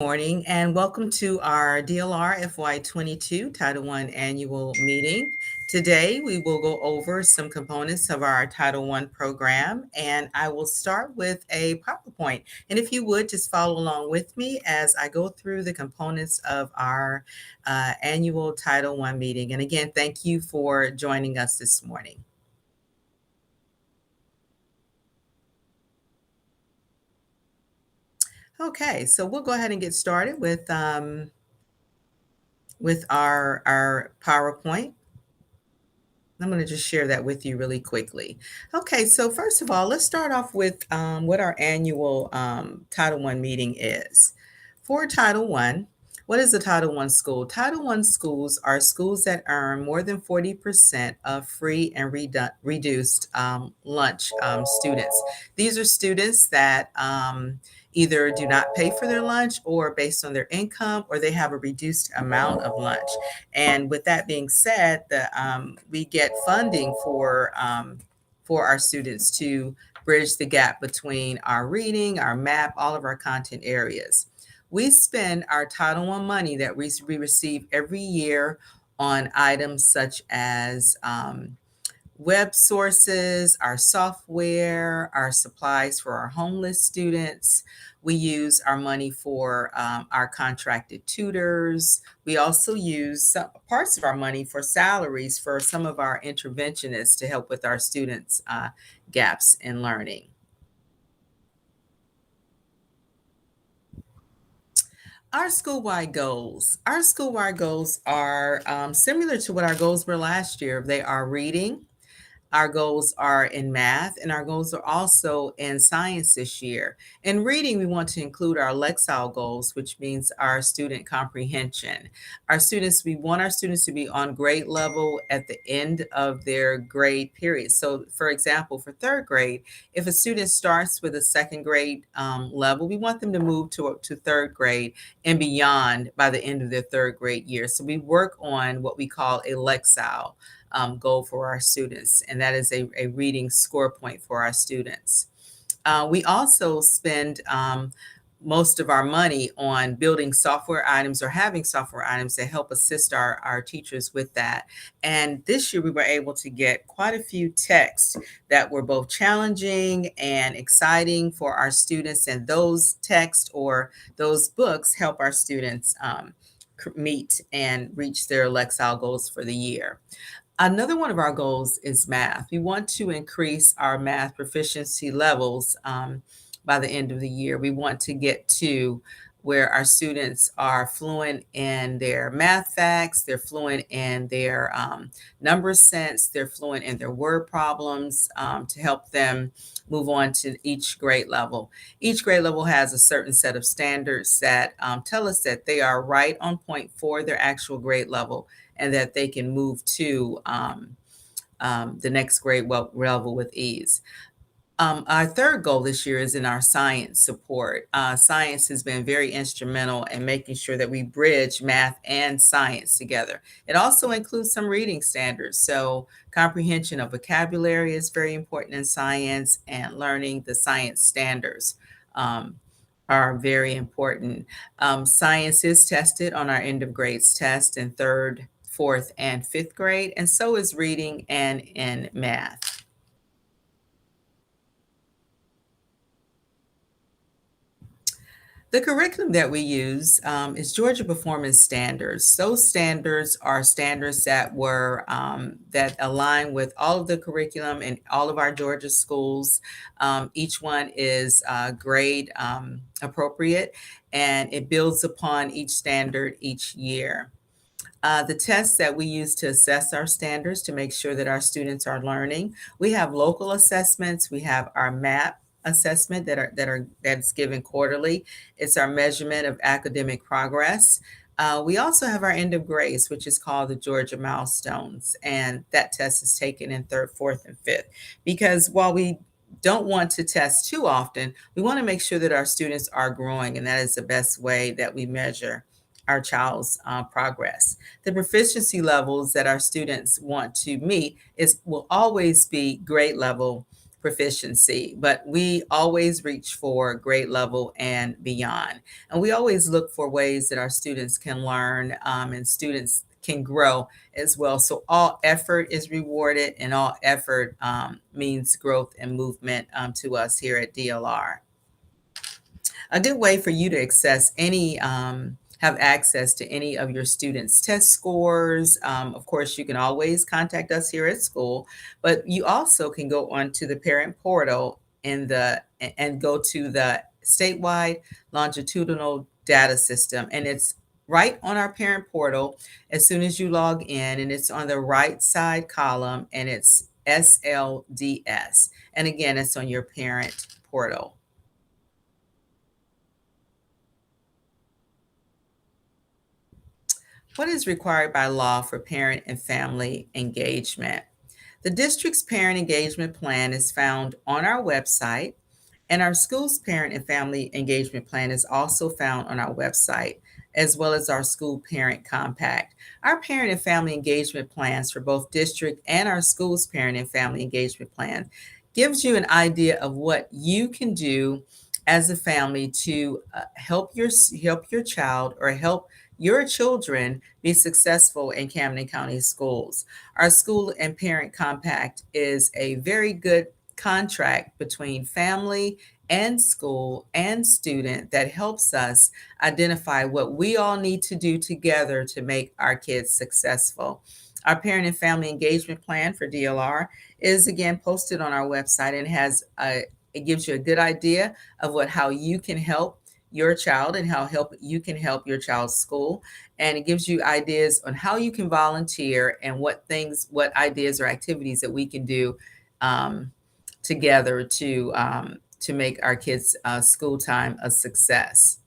Morning and welcome to our DLR FY22 Title I annual meeting. Today we will go over some components of our Title I program, and I will start with a PowerPoint. And if you would just follow along with me as I go through the components of our annual Title I meeting. And again, thank you for joining us this morning. Okay, so we'll go ahead and get started with our PowerPoint. I'm going to just share that with you really quickly. Okay, so first of all, let's start off with what our annual Title I meeting is. For Title I, what is a Title I school? Title I schools are schools that earn more than 40% of free and reduced lunch students. These are students that either do not pay for their lunch or based on their income, or they have a reduced amount of lunch. And with that being said, we get funding for our students to bridge the gap between our reading, our math, all of our content areas. We spend our Title I money that we receive every year on items such as web sources, our software, our supplies for our homeless students. We use our money for our contracted tutors. We also use some parts of our money for salaries for some of our interventionists to help with our students' gaps in learning. Our school-wide goals. Our school-wide goals are similar to what our goals were last year. They are reading. Our goals are in math, and our goals are also in science this year. In reading, we want to include our Lexile goals, which means our student comprehension. We want our students to be on grade level at the end of their grade period. So, for example, for third grade, if a student starts with a second grade level, we want them to move to third grade and beyond by the end of their third grade year. So we work on what we call a Lexile goal for our students, and that is a reading score point for our students. We also spend most of our money on building software items or having software items that help assist our teachers with that. And this year we were able to get quite a few texts that were both challenging and exciting for our students, and those texts or those books help our students meet and reach their Lexile goals for the year. Another one of our goals is math. We want to increase our math proficiency levels by the end of the year. We want to get to where our students are fluent in their math facts, they're fluent in their number sense, they're fluent in their word problems to help them move on to each grade level. Each grade level has a certain set of standards that tell us that they are right on point for their actual grade level, and that they can move to the next grade level with ease. Our third goal this year is in our science support. Science has been very instrumental in making sure that we bridge math and science together. It also includes some reading standards. So comprehension of vocabulary is very important in science, and learning the science standards are very important. Science is tested on our end of grades test in third, fourth, and fifth grade, and so is reading and in math. The curriculum that we use is Georgia Performance Standards. Those standards are standards that were that align with all of the curriculum in all of our Georgia schools. Each one is grade appropriate, and it builds upon each standard each year. The tests that we use to assess our standards to make sure that our students are learning. We have local assessments. We have our MAP assessment that's given quarterly. It's our measurement of academic progress. We also have our end of grades, which is called the Georgia Milestones, and that test is taken in third, fourth, and fifth. Because while we don't want to test too often, we want to make sure that our students are growing, and that is the best way that we measure our child's progress. The proficiency levels that our students want to meet will always be grade level proficiency, but we always reach for grade level and beyond. And we always look for ways that our students can learn, and students can grow as well. So all effort is rewarded, and all effort means growth and movement to us here at DLR. A good way for you to have access to any of your students' test scores. Of course, you can always contact us here at school, but you also can go onto the parent portal and go to the statewide longitudinal data system, and it's right on our parent portal as soon as you log in, and it's on the right side column, and it's SLDS. And again, it's on your parent portal. What is required by law for parent and family engagement? The district's parent engagement plan is found on our website, and our school's parent and family engagement plan is also found on our website, as well as our school parent compact. Our parent and family engagement plans for both district and our school's parent and family engagement plan gives you an idea of what you can do as a family to help your child or help your children be successful in Camden County schools. Our school and parent compact is a very good contract between family and school and student that helps us identify what we all need to do together to make our kids successful. Our parent and family engagement plan for DLR is again posted on our website, and it gives you a good idea of how you can help your child and how you can help your child's school, and it gives you ideas on how you can volunteer and what ideas or activities that we can do together to make our kids' school time a success.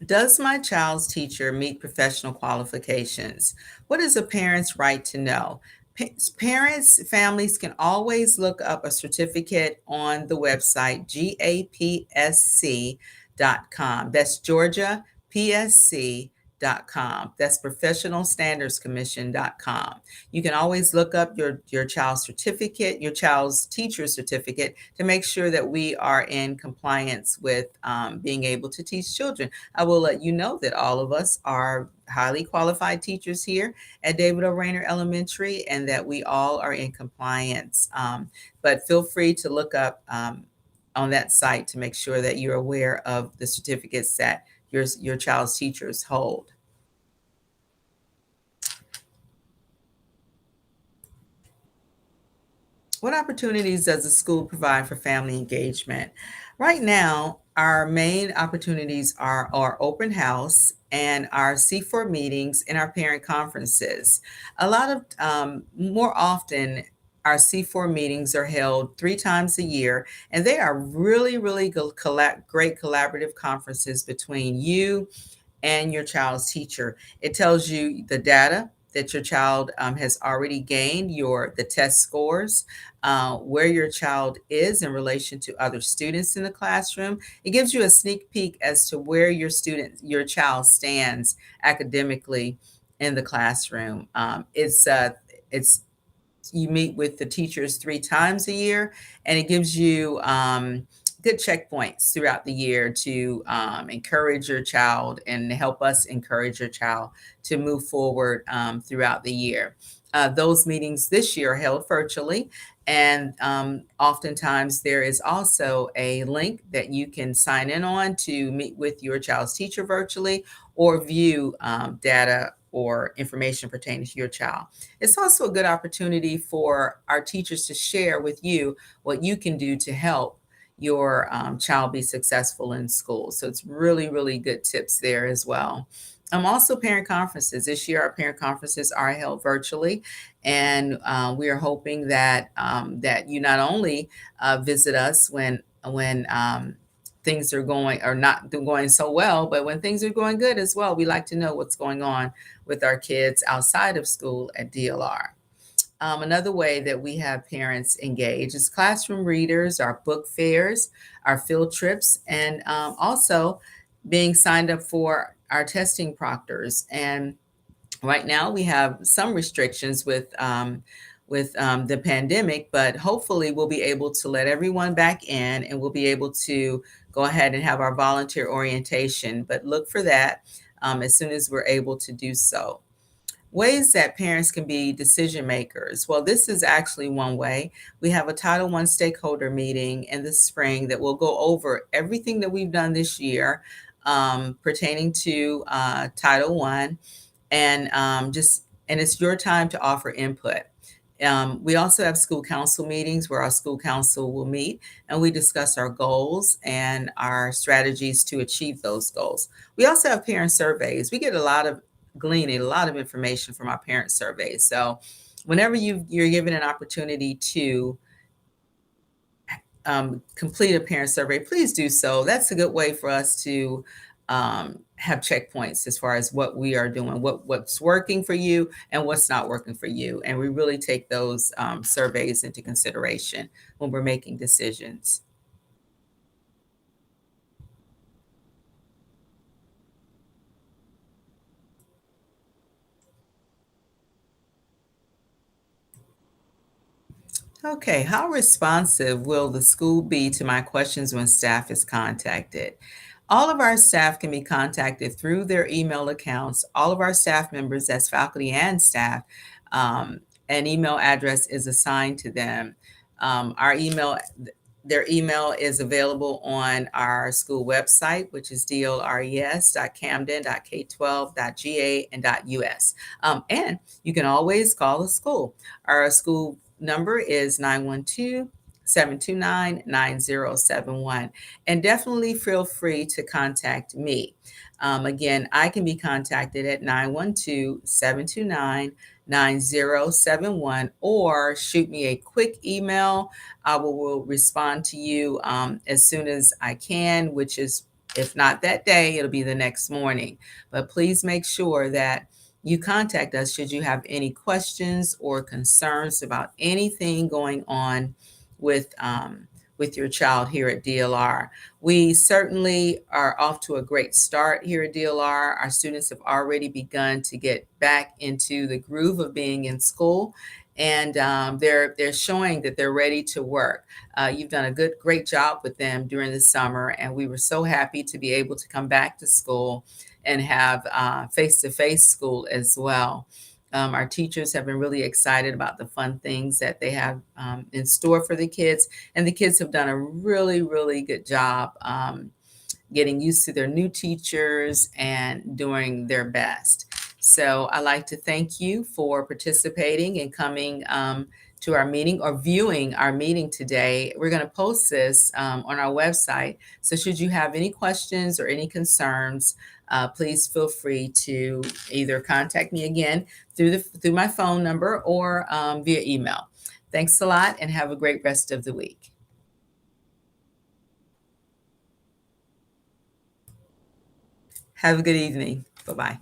Does my child's teacher meet professional qualifications? What is a parent's right to know? Parents, families can always look up a certificate on the website, GAPSC.com. That's Georgia PSC.com. That's Professional Standards Commission.com. You can always look up your child's certificate, your child's teacher certificate, to make sure that we are in compliance with being able to teach children. I will let you know that all of us are highly qualified teachers here at David O. Rayner Elementary, and that we all are in compliance. But feel free to look up on that site to make sure that you're aware of the certificates that your child's teachers hold. What opportunities does the school provide for family engagement? Right now, our main opportunities are our open house and our C4 meetings and our parent conferences. A lot of more often, our C4 meetings are held 3 times a year, and they are really, really great collaborative conferences between you and your child's teacher. It tells you the data that your child has already gained, the test scores, where your child is in relation to other students in the classroom. It gives you a sneak peek as to where your child stands academically in the classroom. It's you meet with the teachers 3 times a year, and it gives you good checkpoints throughout the year to encourage your child and help us encourage your child to move forward throughout the year. Those meetings this year are held virtually, and oftentimes there is also a link that you can sign in on to meet with your child's teacher virtually or view data or information pertaining to your child. It's also a good opportunity for our teachers to share with you what you can do to help your child be successful in school. So it's really, really good tips there as well. Also, parent conferences. This year, our parent conferences are held virtually, and we are hoping that you not only visit us when things are going or not going so well, but when things are going good as well. We like to know what's going on with our kids outside of school at DLR. Another way that we have parents engage is classroom readers, our book fairs, our field trips, and also being signed up for our testing proctors. And right now, we have some restrictions with the pandemic, but hopefully, we'll be able to let everyone back in, and we'll be able to go ahead and have our volunteer orientation. But look for that as soon as we're able to do so. Ways that parents can be decision makers. Well, this is actually one way. We have a Title I stakeholder meeting in the spring that will go over everything that we've done this year pertaining to Title I, and and it's your time to offer input. We also have school council meetings where our school council will meet and we discuss our goals and our strategies to achieve those goals. We also have parent surveys. We get gleaning a lot of information from our parent surveys. So whenever you're given an opportunity to complete a parent survey, please do so. That's a good way for us to have checkpoints as far as what we are doing, what's working for you and what's not working for you. And we really take those surveys into consideration when we're making decisions. Okay, how responsive will the school be to my questions when staff is contacted? All of our staff can be contacted through their email accounts. All of our staff members, that's faculty and staff, um, an email address is assigned to them. Our email, their email is available on our school website, which is dlres.camden.k12.ga and .us. And you can always call the school. Our school number is 912-729-9071. And definitely feel free to contact me. Again, I can be contacted at 912-729-9071 or shoot me a quick email. I will respond to you as soon as I can, which is, if not that day, it'll be the next morning. But please make sure that you contact us should you have any questions or concerns about anything going on with your child here at DLR. We certainly are off to a great start here at DLR. Our students have already begun to get back into the groove of being in school, and they're showing that they're ready to work. You've done a great job with them during the summer, and we were so happy to be able to come back to school and have face-to-face school as well. Our teachers have been really excited about the fun things that they have in store for the kids, and the kids have done a really, really good job getting used to their new teachers and doing their best. So I'd like to thank you for participating and coming to our meeting or viewing our meeting today. We're going to post this on our website. So should you have any questions or any concerns, please feel free to either contact me again through my phone number or via email. Thanks a lot and have a great rest of the week. Have a good evening. Bye-bye.